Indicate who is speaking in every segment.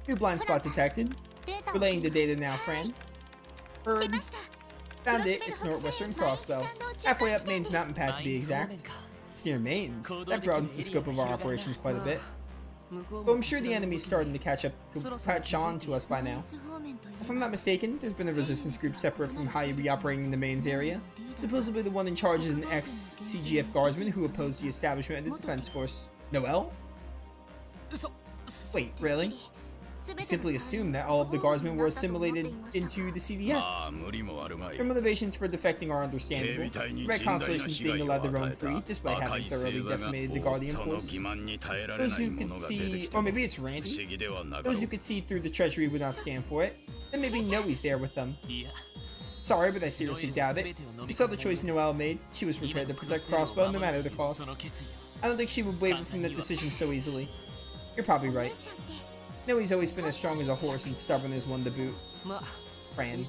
Speaker 1: New blind spot detected. Relaying the data now, friend. Heard. Found it. It's northwestern crossbow. Halfway up Maine's mountain path to be exact. It's near Maine's. That broadens the scope of our operations quite a bit. Though I'm sure the enemy's starting to catch on to us by now. If I'm not mistaken, there's been a resistance group separate from Hyubi operating in the Maine's area. Supposedly the one in charge is an ex-CGF guardsman who opposed the establishment of the defense force. Noel? Wait, really? You simply assumed that all of the guardsmen were assimilated into the CDF. Their motivations for defecting are understandable. Red Constellations being allowed to roam free, despite having thoroughly decimated the Guardian force. Those who could see, or maybe it's Randy, those who could see through the treachery would not stand for it. Then maybe Noe's there with them. Sorry, but I seriously doubt it. You saw the choice Noelle made. She was prepared to protect Crossbow no matter the cost. I don't think she would waver from that decision so easily. You're probably right. Noe's always been as strong as a horse and stubborn as one to boot. Fran.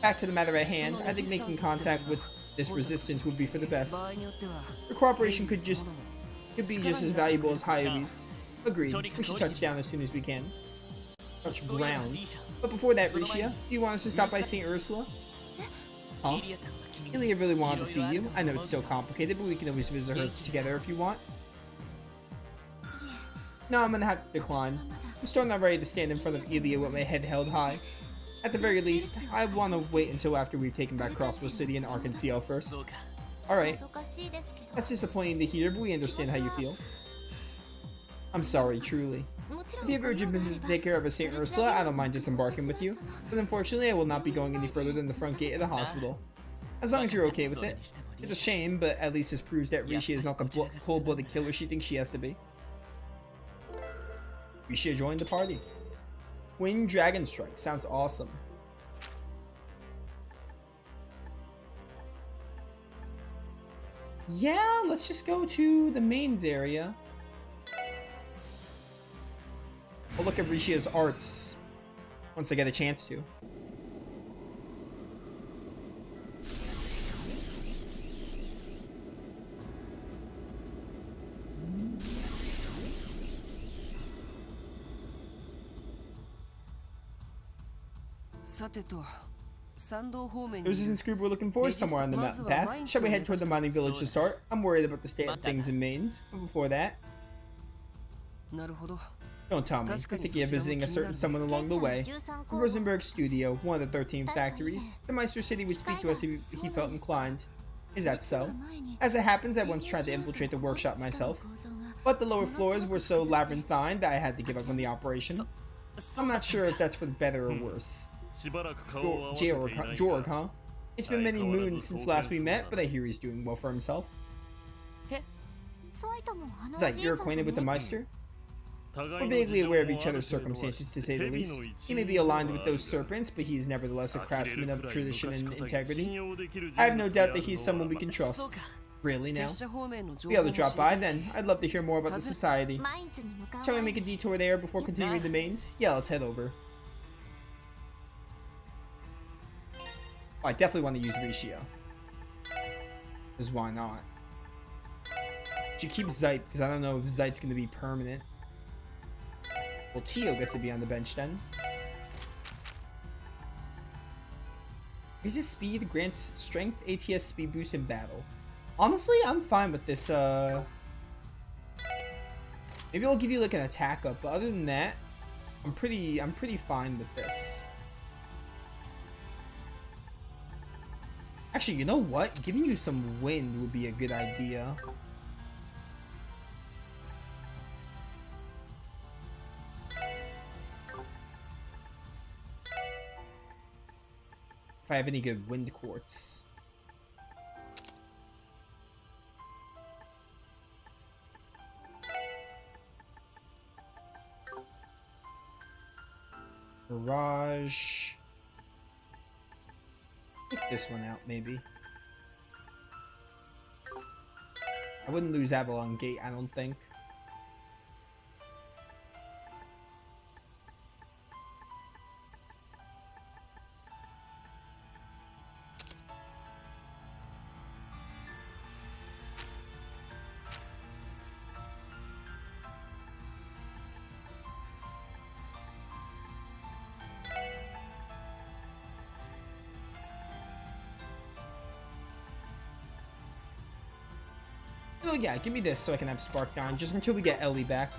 Speaker 1: Back to the matter at hand, I think making contact with this resistance would be for the best. Your cooperation could be just as valuable as Hyubi's. Agreed. We should touch down as soon as we can. Touch ground. But before that, Rishia, do you want us to stop by St. Ursula? Huh? Ilya really wanted to see you. I know it's still complicated, but we can always visit her together if you want. No, I'm gonna have to decline. I'm still not ready to stand in front of Ilya with my head held high. At the very least, I want to wait until after we've taken back Crossbow City and Arkansas first. Alright. That's disappointing to hear, but we understand how you feel. I'm sorry, truly. If you have urgent business to take care of at St. Ursula, I don't mind disembarking with you. But unfortunately, I will not be going any further than the front gate of the hospital. As long as you're okay with it. It's a shame, but at least this proves that Rishi is not the cold-blooded killer she thinks she has to be. Rishi joined the party. Twin Dragon Strike. Sounds awesome. Yeah, let's just go to the mains area. I'll look at Rishia's arts once I get a chance to. The resistance group we're looking for is somewhere on the mountain path. Shall we head toward the mining village to start? I'm worried about the state of things in Mainz. But before that... Don't tell me. I think you're visiting a certain someone along the way. From Rosenberg's studio, one of the 13 factories. The Meister City would speak to us if he felt inclined. Is that so? As it happens, I once tried to infiltrate the workshop myself. But the lower floors were so labyrinthine that I had to give up on the operation. I'm not sure if that's for the better or worse. Joerg, huh? It's been many moons since last we met, but I hear he's doing well for himself. Is that you're acquainted with the Meister? We're vaguely aware of each other's circumstances, to say the least. He may be aligned with those serpents, but he's nevertheless a craftsman of tradition and integrity. I have no doubt that he's someone we can trust. Really now? Be able to drop by then. I'd love to hear more about the society. Shall we make a detour there before continuing the mains? Yeah, let's head over. Oh, I definitely want to use Rishio. Because why not? Should keep Zeit, because I don't know if Zeit's going to be permanent. Well, Tio gets to be on the bench then. Increases speed, grants strength, ATS speed boost in battle. Honestly, I'm fine with this. Maybe I'll give you like an attack up, but other than that, I'm pretty fine with this. Actually, you know what? Giving you some wind would be a good idea. If I have any good wind quartz. Barrage. Pick this one out, maybe. I wouldn't lose Avalon Gate, I don't think. Oh yeah, give me this so I can have Spark down just until we get Ellie back.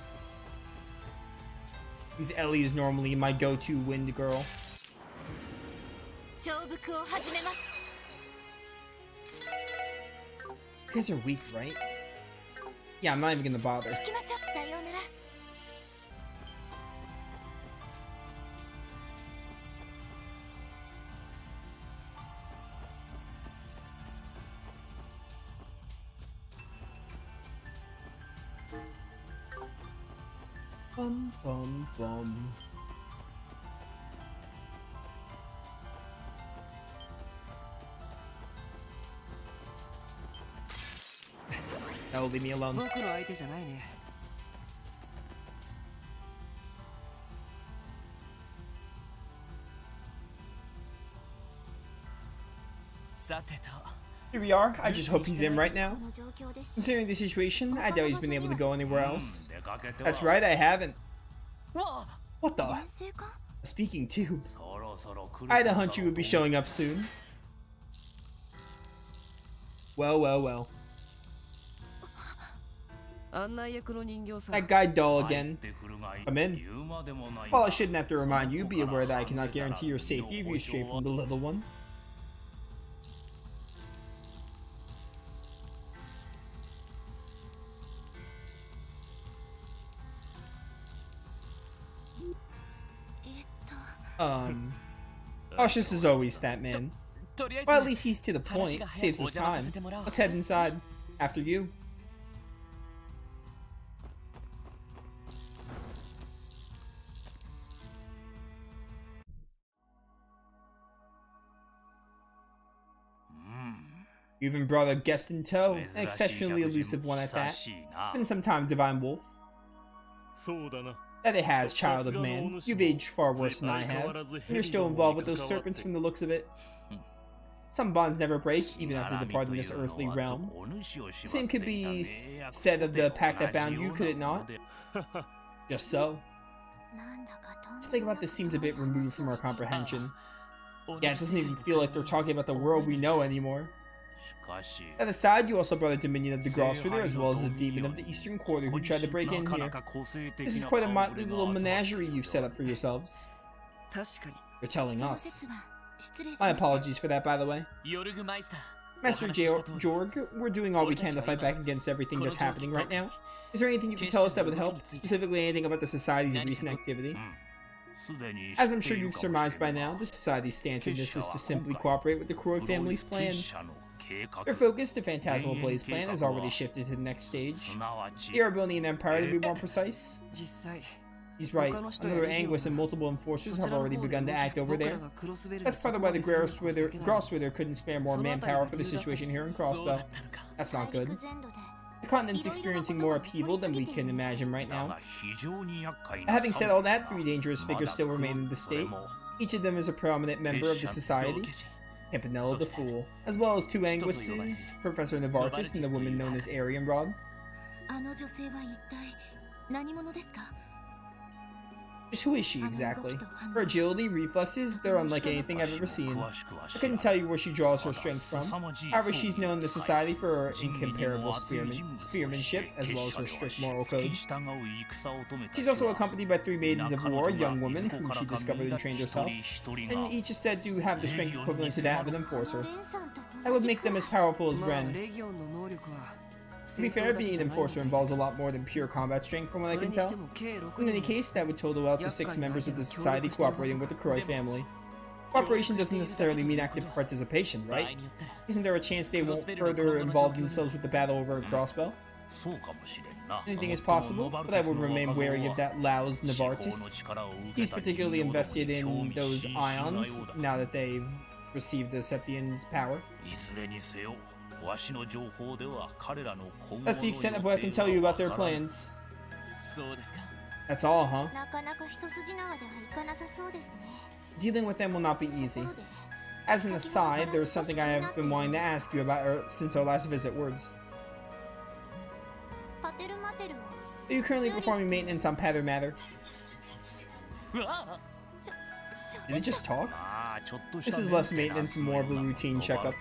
Speaker 1: Because Ellie is normally my go-to wind girl. You guys are weak, right? Yeah, I'm not even gonna bother. Bum, bum, bum. No, leave me alone. Here we are. I just hope he's in right now. Considering the situation, I doubt he's been able to go anywhere else. That's right, I haven't. What the? A speaking tube. I had a hunch you would be showing up soon. Well, well, well. That guy doll again. Come in. Well, I shouldn't have to remind you. Be aware that I cannot guarantee your safety if you stray from the little one. Cautious as always, that man. Well, at least he's to the point. Saves us time. Let's head inside. After you. You even brought a guest in tow. An exceptionally elusive one at that. It's been some time, Divine Wolf. That it has, child of man. You've aged far worse than I have. And you're still involved with those serpents from the looks of it. Some bonds never break, even after departing this earthly realm. The same could be said of the pact that bound you, could it not? Just so. Something about this seems a bit removed from our comprehension. Yeah, it doesn't even feel like they're talking about the world we know anymore. That aside, you also brought a dominion of the Grosswither as well as a demon of the Eastern Quarter who tried to break in here. This is quite a motley little menagerie you've set up for yourselves. You're telling us. My apologies for that, by the way. Master Joerg, we're doing all we can to fight back against everything that's happening right now. Is there anything you can tell us that would help? Specifically anything about the Society's recent activity? As I'm sure you've surmised by now, the Society's stance in this is to simply cooperate with the Croy family's plan. Their focus, the Phantasmal Blaze plan, has already shifted to the next stage. They are building an empire, to be more precise. He's right. Another Anguis and multiple enforcers have already begun to act over there. That's part of why the Grosswither couldn't spare more manpower for the situation here in Crossbell. That's not good. The continent's experiencing more upheaval than we can imagine right now. Having said all that, 3 dangerous figures still remain in the state. Each of them is a prominent member of the Society. Campanella the Fool, as well as 2 Anguises, Professor Novartis and the woman known as Arian Rod. Just who is she exactly? Her agility, reflexes, they're unlike anything I've ever seen. I couldn't tell you where she draws her strength from. However, she's known in the Society for her incomparable spearmanship, as well as her strict moral code. She's also accompanied by 3 maidens of war, young women whom she discovered and trained herself, and each is said to have the strength equivalent to that of an enforcer. That would make them as powerful as Ren. To be fair, being an enforcer involves a lot more than pure combat strength from what I can tell. In any case, that would total out to 6 members of the Society cooperating with the Croy family. Cooperation doesn't necessarily mean active participation, right? Isn't there a chance they won't further involve themselves with the battle over Crossbell? Anything is possible, but I would remain wary of that louse Novartis. He's particularly invested in those ions, now that they've received the Septian's power. That's the extent of what I can tell you about their plans. That's all, huh? Dealing with them will not be easy. As an aside, there is something I have been wanting to ask you about since our last visit words. Are you currently performing maintenance on Pater Matter? Did it just talk? This is less maintenance and more of a routine checkup.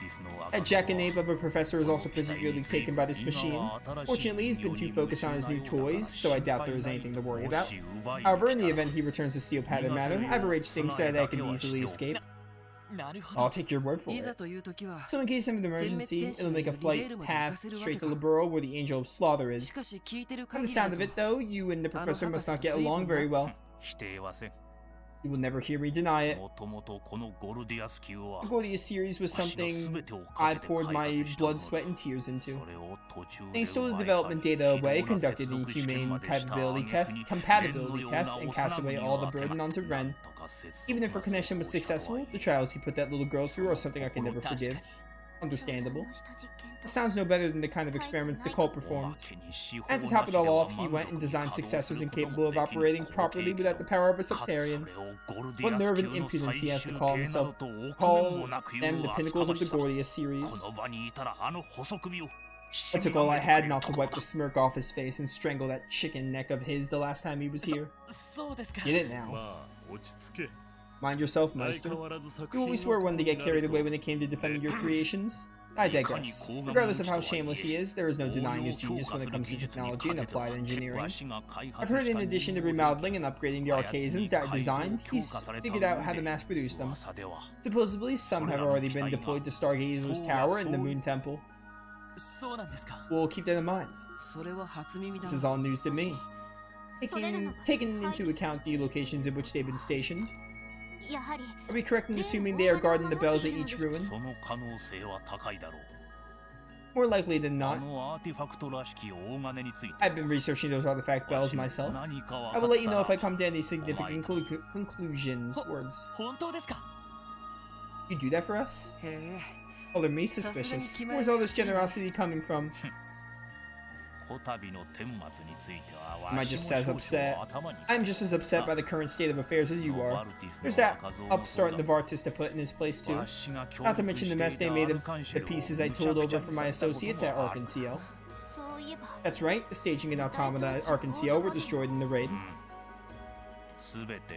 Speaker 1: That jackanapes of a professor is also particularly taken by this machine. Fortunately, he's been too focused on his new toys, so I doubt there is anything to worry about. However, in the event he returns to steal pattern matter, I've arranged things so that I can easily escape. I'll take your word for it. So in case of an emergency, it'll make a flight path straight to Liberal where the Angel of Slaughter is. From the sound of it though, you and the professor must not get along very well. You will never hear me deny it. The Gordius series was something I poured my blood, sweat, and tears into. They stole the development data away, conducted inhumane compatibility tests, and cast away all the burden onto Ren. Even if her connection was successful, the trials he put that little girl through are something I can never forgive. Understandable. It sounds no better than the kind of experiments the cult performed. And to top it all off, he went and designed successors incapable of operating properly without the power of a sectarian. What nerve and impudence he has to call them the pinnacles of the Gordius series. It took all I had not to wipe the smirk off his face and strangle that chicken neck of his the last time he was here. Get it now. Mind yourself, Meister. You always were one to get carried away when it came to defending your creations. I digress. Regardless of how shameless he is, there is no denying his genius when it comes to technology and applied engineering. I've heard in addition to remodeling and upgrading the arcasons that are designed, he's figured out how to mass produce them. Supposedly, some have already been deployed to Stargazer's Tower and the Moon Temple. We'll keep that in mind. This is all news to me. Taking into account the locations in which they've been stationed, are we correct in assuming they are guarding the bells at each ruin? More likely than not. I've been researching those artifact bells myself. I will let you know if I come to any significant conclusions. Words. You do that for us? Color me suspicious. Where's all this generosity coming from? Am I just as upset? I'm just as upset by the current state of affairs as you are. There's that upstart Novartis to put in his place too. Not to mention the mess they made of the pieces I told over from my associates at Arkansas. That's right, the staging and automata at Arkansas were destroyed in the raid.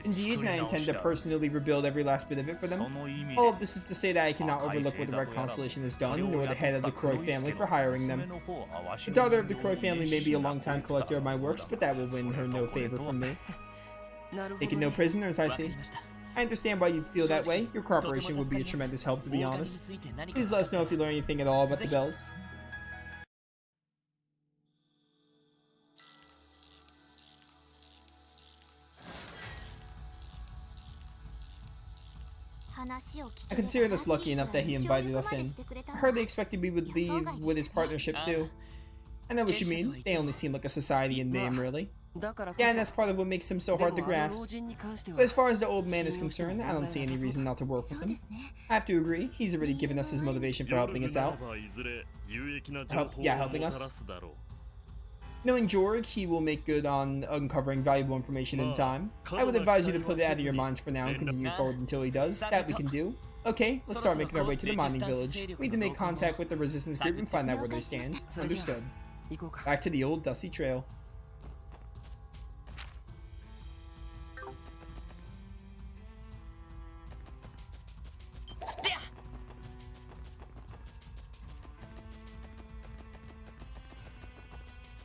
Speaker 1: Indeed, and I intend to personally rebuild every last bit of it for them. All of this is to say that I cannot overlook what the Red Constellation has done, nor the head of the Croy family for hiring them. The daughter of the Croy family may be a long-time collector of my works, but that will win her no favor from me. Taking no prisoners, I see. I understand why you'd feel that way. Your cooperation would be a tremendous help, to be honest. Please let us know if you learn anything at all about the bells. I consider us lucky enough that he invited us in. I heard they expected we would leave with his partnership too. I know what you mean. They only seem like a society in name, really. Yeah, and that's part of what makes him so hard to grasp. But as far as the old man is concerned, I don't see any reason not to work with him. I have to agree, he's already given us his motivation for helping us out. Helping us. Knowing Joerg, he will make good on uncovering valuable information in time. I would advise you to put it out of your minds for now and continue forward until he does. That we can do. Okay, let's start making our way to the mining village. We need to make contact with the resistance group and find out where they stand. Understood. Back to the old dusty trail.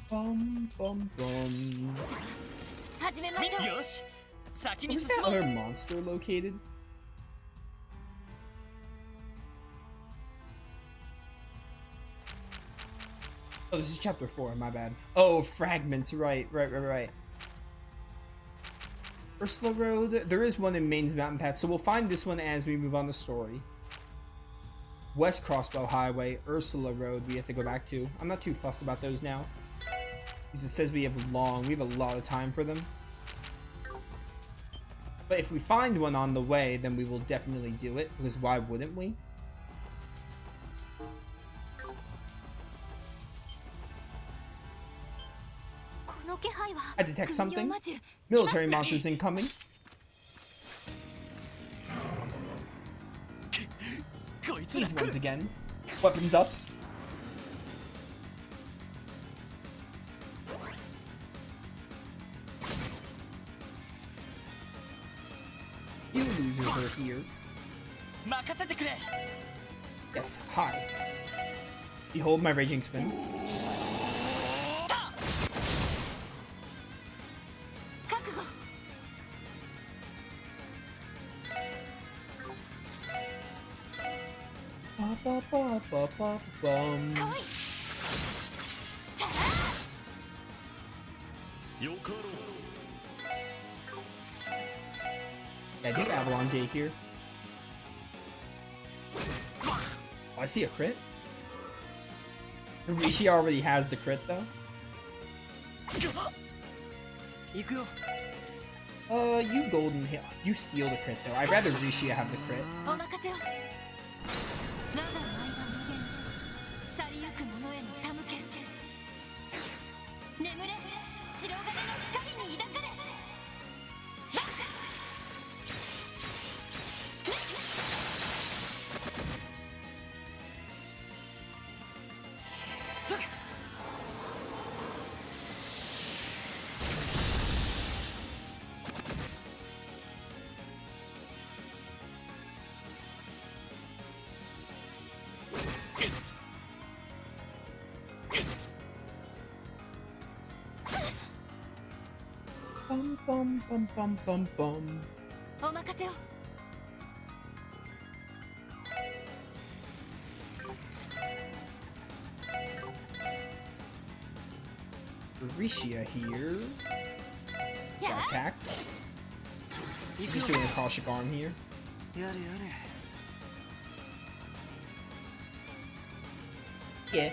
Speaker 1: Bum, bum, bum. Where's that other monster located? Oh, this is chapter 4, my bad. Oh, fragments, right. Ursula Road, there is one in Maine's Mountain Path, so we'll find this one as we move on the story. West Crossbow Highway, Ursula Road, we have to go back to. I'm not too fussed about those now. Because it says we have a lot of time for them. But if we find one on the way, then we will definitely do it, because why wouldn't we? I detect something. Military monsters incoming. These ones again. Weapons up. You lose users are here. Yes, hi. Behold my raging spin. Yeah, I do Avalon Gate here. Oh, I see a crit. Rishi already has the crit though. You golden hill. You steal the crit though. I'd rather Rishi have the crit. Bum bum bum bum bum. Orisia here. Got attacked. He's doing a Kaushik arm here. Yeah.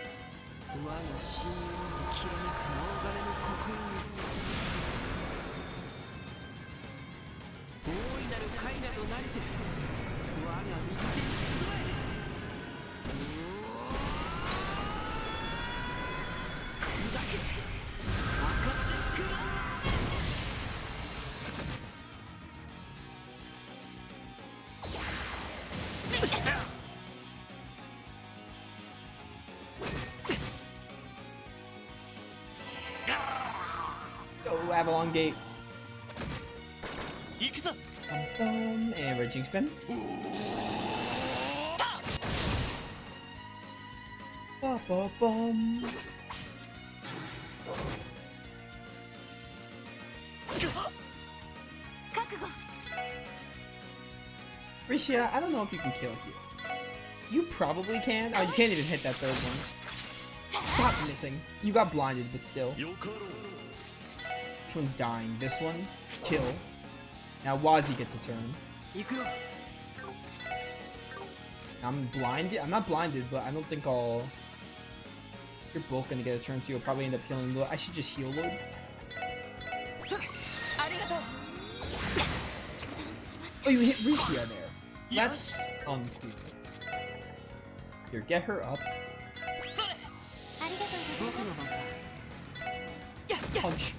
Speaker 1: Go Avalon Gate. And Raging Spin. Ba-ba-bum. Rishia, I don't know if you can kill here. You probably can. Oh, you can't even hit that third one. Stop missing. You got blinded, but still. Which one's dying? This one? Kill. Now Wazi gets a turn. I'm blinded. I'm not blinded, but I don't think I'll... You're both gonna get a turn, so you'll probably end up healing Lord. I should just heal Lord. Oh, you hit Rishia there. That's uncool. Here, get her up. Punch.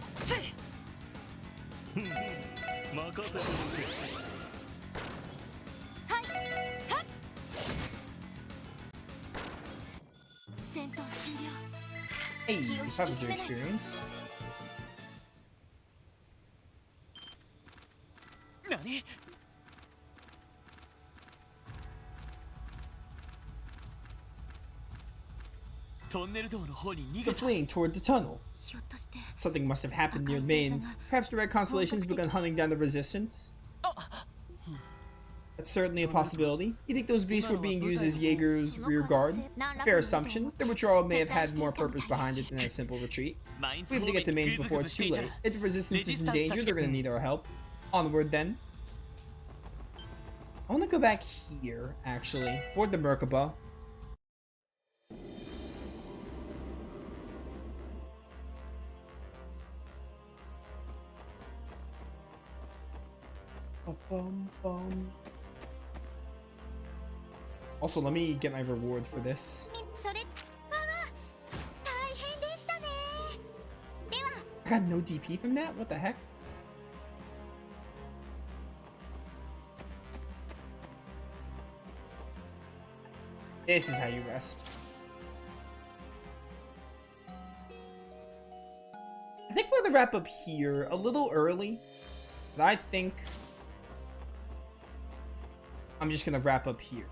Speaker 1: Hey, that was your experience. They're fleeing toward the tunnel. Something must have happened near the mains. Perhaps the Red Constellation's begun hunting down the resistance. That's certainly a possibility. You think those beasts were being used as Jaeger's rear guard? Fair assumption. The withdrawal may have had more purpose behind it than a simple retreat. We have to get to mains before it's too late. If the resistance is in danger, they're gonna need our help. Onward then. I wanna go back here, actually. Toward the Merkaba. Also, let me get my reward for this. I got no DP from that? What the heck? This is how you rest. I think we're gonna wrap up here a little early. But I think I'm just gonna wrap up here.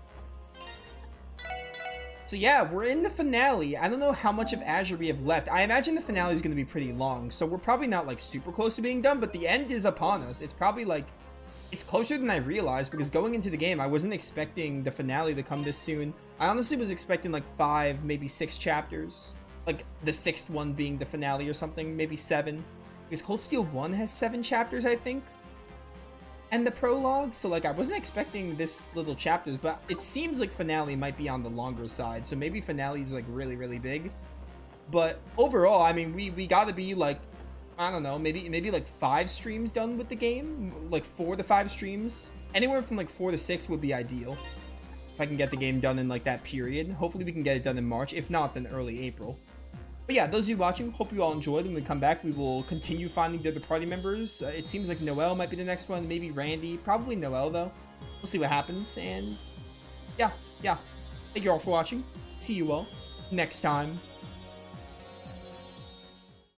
Speaker 1: So yeah, we're in the finale. I don't know how much of Azure we have left. I imagine the finale is going to be pretty long, so we're probably not like super close to being done, but the end is upon us. It's probably like, it's closer than I realized, because going into the game, I wasn't expecting the finale to come this soon. I honestly was expecting like 5, maybe 6 chapters. Like the 6th one being the finale or something, maybe 7. Because Cold Steel 1 has 7 chapters, I think. And the prologue, so like I wasn't expecting this little chapters, but it seems like finale might be on the longer side, so maybe finale is like really big. But overall, I mean, we gotta be like, I don't know, maybe like 5 streams done with the game, like 4 to 5 streams. Anywhere from like 4 to 6 would be ideal if I can get the game done in like that period. Hopefully we can get it done in March, if not then early April. But yeah, those of you watching, hope you all enjoyed. When we come back, we will continue finding the other party members. It seems like Noel might be the next one, maybe Randy, probably Noel though. We'll see what happens, and yeah. Thank you all for watching. See you all next time.